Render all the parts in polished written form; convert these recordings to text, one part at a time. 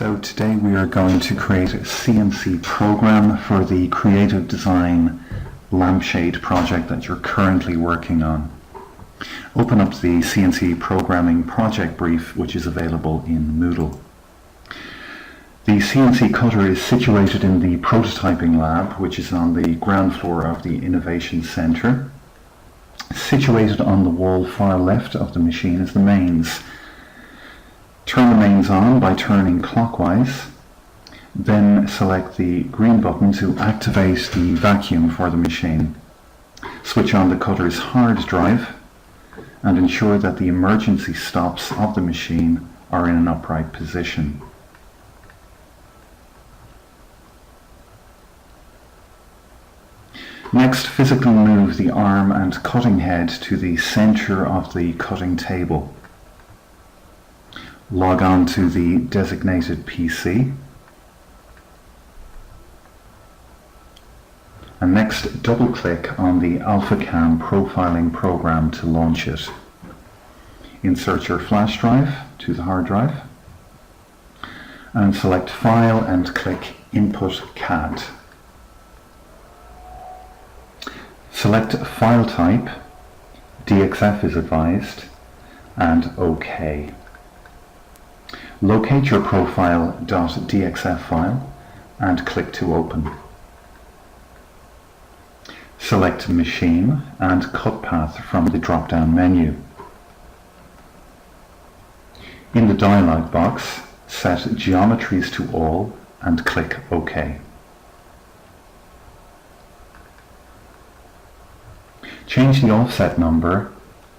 So today we are going to create a CNC program for the creative design lampshade project that you're currently working on. Open up the CNC Programming project brief, which is available in Moodle. The CNC cutter is situated in the prototyping lab, which is on the ground floor of the Innovation Centre. Situated on the wall far left of the machine is the mains. Turn the mains on by turning clockwise, then select the green button to activate the vacuum for the machine. Switch on the cutter's hard drive and ensure that the emergency stops of the machine are in an upright position. Next, physically move the arm and cutting head to the center of the cutting table. Log on to the designated PC. And next, double-click on the AlphaCam profiling program to launch it. Insert your flash drive to the hard drive and select File and click Input CAD. Select File Type, DXF is advised, and OK. Locate your profile.dxf file and click to open. Select Machine and Cut Path from the drop-down menu. In the dialog box, set Geometries to All and click OK. Change the offset number.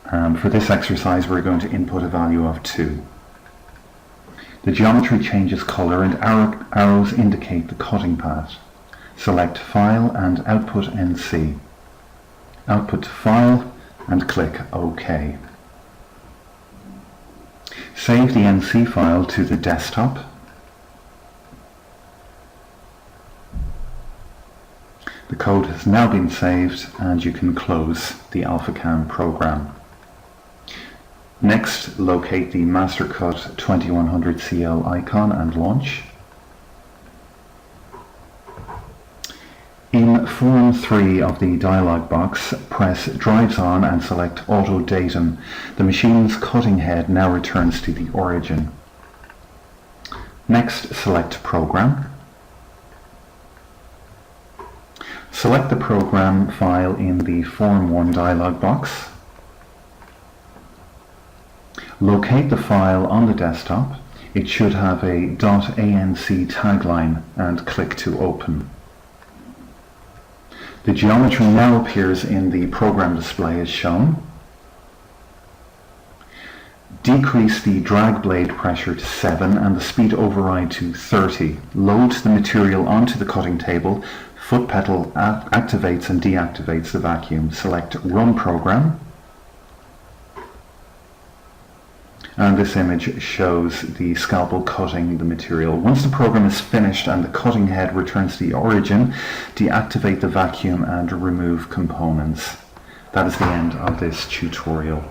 For this exercise we're going to input a value of 2. The geometry changes color and arrows indicate the cutting path. Select File and Output NC. Output to File and click OK. Save the NC file to the desktop. The code has now been saved and you can close the AlphaCam program. Next, locate the MasterCut 2100CL icon and launch. In Form 3 of the dialog box, press Drives On and select Auto Datum. The machine's cutting head now returns to the origin. Next, select Program. Select the program file in the Form 1 dialog box. Locate the file on the desktop. It should have a .anc tagline and click to open. The geometry now appears in the program display as shown. Decrease the drag blade pressure to 7 and the speed override to 30. Load the material onto the cutting table. Foot pedal activates and deactivates the vacuum. Select Run Program. And this image shows the scalpel cutting the material. Once the program is finished and the cutting head returns to the origin, deactivate the vacuum and remove components. That is the end of this tutorial.